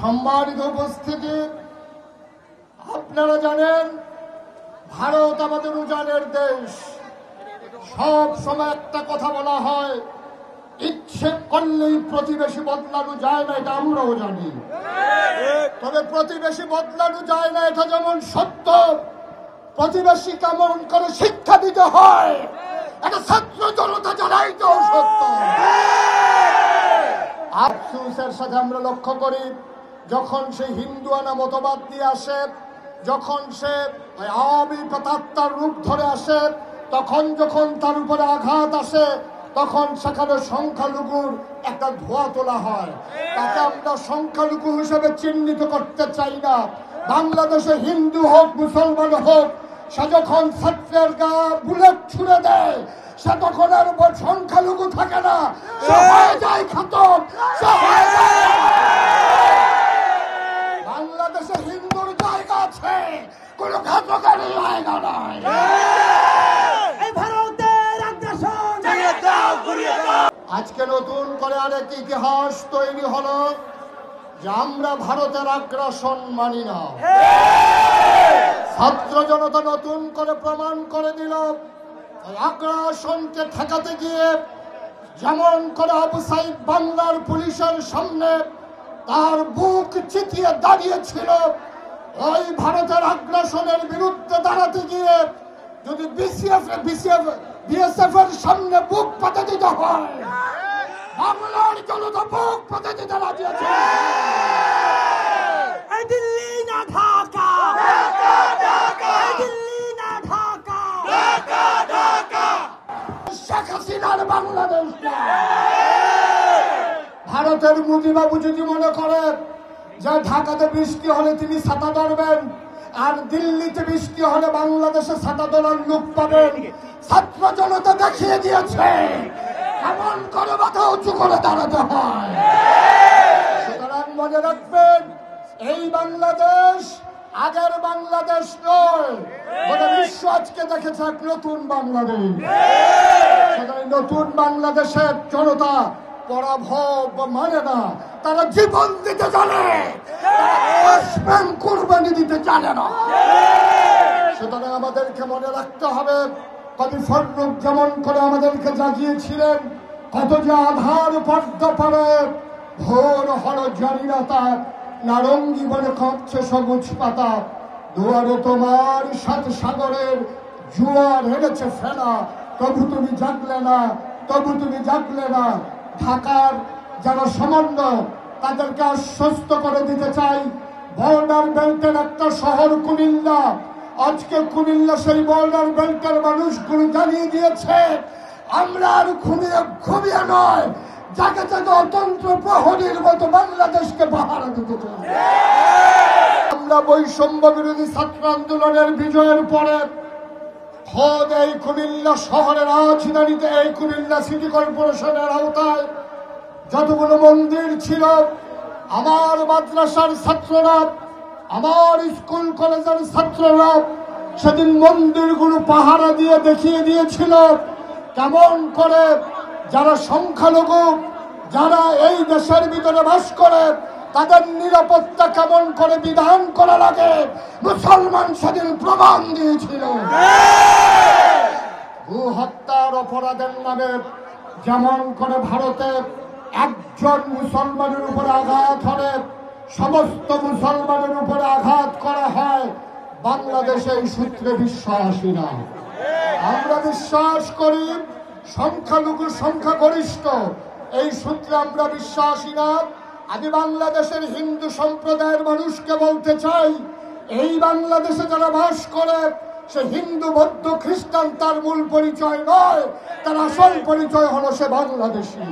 সম্মানিত উপস্থিতি, আপনারা জানেন ভারত আমাদের উজানের দেশ। সব সময় একটা কথা বলা হয়, ইচ্ছে করলেই প্রতিবেশী বদলানো যায় না, এটা আমরাও জানি। তবে প্রতিবেশী বদলানো যায় না এটা যেমন সত্য, প্রতিবেশী কেমন করে শিক্ষা দিতে হয় এটা ছাত্র জনতা জানাইতেও সত্য। আফসোসের সাথে আমরা লক্ষ্য করি, যখন সে হিন্দুয়ানা মতবাদ নিয়ে আসে, যখন সে আওয়ামী প্রেতাত্মার রূপ ধরে আসে, তখন যখন তার উপরে আঘাত আসে, তখন সেখানে সংখ্যালঘুর একটা ধোঁয়া তোলা হয়। তাকে আমরা সংখ্যালঘু হিসেবে চিহ্নিত করতে চাই না। বাংলাদেশে হিন্দু হোক মুসলমান হোক, সে যখন ছাত্রের গা বুলেট ছুড়ে দেয়, সে তখন আর সংখ্যালঘু থাকে না, সে হয়ে যায় খাতক, সে হয়ে যায়। বাংলাদেশে হিন্দুর জায়গা আছে, কোন ঘাতকের জায়গা নাই। আজকে নতুন করে আরেক ইতিহাস তৈরি হলো যে আমরা ভারতের আগ্রাসন মানি না। ছাত্র জনতা নতুন করে প্রমাণ করে দিল, আগ্রাসনকে ঠেকাতে গিয়ে যেমন করে আবু সাইদ বাংলার পুলিশের সামনে তার বুক চিতিয়ে দাঁড়িয়েছিল, ওই ভারতের আগ্রাসনের বিরুদ্ধে দাঁড়াতে গিয়ে যদি বিএসএফ এর সামনে বুক পাতে দিতে হয়, বাংলার জনতা বুক পাতে দিতে রাজি আছে। দিল্লি না ঢাকা, দিল্লি না ঢাকা, শেখ হাসিনার বাংলাদেশ। ভারতের মোদিবাবু যদি মনে করে যে ঢাকাতে বৃষ্টি হলে তিনি ছাতা ধরবেন আর দিল্লিতে বৃষ্টি হলে বাংলাদেশে ছাতা ধরার লোক পাবেন, ছাত্র জনতা দেখিয়ে দিয়েছে এমন করে মাথা উঁচু করে দাঁড়াতে হয়। সুতরাং মনে রাখবেন, এই বাংলাদেশ আগের বাংলাদেশ নয়, গোটা বিশ্ব আজকে দেখেছে এক নতুন বাংলাদেশ। সুতরাং নতুন বাংলাদেশের জনতা পরাভব মানে না, তারা জীবন দিতে জানে, কুরবানি দিতে জানে না। সুতরাং আমাদেরকে মনে রাখতে হবে, কবি ফররুখ যেমন করে আমাদেরকে জাগিয়েছিলেন, কত যে আধার পর্দা পড়ে ভোর হলো জানি না তার, নারঙ্গি বলে কাঁপছে সবুজ পাতা, দুয়ারে তোমার সাত সাগরের জোয়ার এনেছে ফেলা, তবু তুমি জাগলে না, তবু তুমি জাগলে না। ঢাকার যারা সমন্বয়, তাদেরকে আশ্বস্ত করে দিতে চাই, বর্ডার বেল্টের একটা শহর কুমিল্লা, আজকে কুমিল্লা সেই বর্ডার বেল্টের মানুষগুলো জানিয়ে দিয়েছে আমরা আর ঘুমিয়ে নয়, যাকে যাকে অতন্ত্র প্রহরীর মতো বাংলাদেশকে পাহারা দিতে চাই। আমরা বৈষম্য বিরোধী ছাত্র আন্দোলনের বিজয়ের পরে খোদ এই কুমিল্লা শহরের রাজধানীতে, এই কুমিল্লা সিটি কর্পোরেশনের আওতায় যতগুলো মন্দির ছিল, আমার মাদ্রাসার ছাত্ররা, আমার স্কুল কলেজের ছাত্ররা সেদিন মন্দিরগুলো পাহারা দিয়ে দেখিয়ে দিয়েছিল কেমন করে যারা সংখ্যালঘু, যারা এই দেশের ভিতরে বাস করে, তাদের নিরাপত্তা কেমন করে বিধান করা লাগে মুসলমান সেদিন প্রমাণ দিয়েছিল। ভূ হত্যার অপরাধের নামে যেমন করে ভারতে একজন মুসলমানের উপরে আঘাত হলে সমস্ত মুসলমানের উপরে আঘাত করা হয়, বাংলাদেশে এই সূত্রে বিশ্বাসী না। আমরা বিশ্বাস করি সংখ্যালঘু সংখ্যাগরিষ্ঠ, এই সূত্রে আমরা বিশ্বাসী না। আমি বাংলাদেশের হিন্দু সম্প্রদায়ের মানুষকে বলতে চাই, এই বাংলাদেশে যারা বাস করে সে হিন্দু বৌদ্ধ খ্রিস্টান তার মূল পরিচয় নয়, তার আসল পরিচয় হলো সে বাংলাদেশী।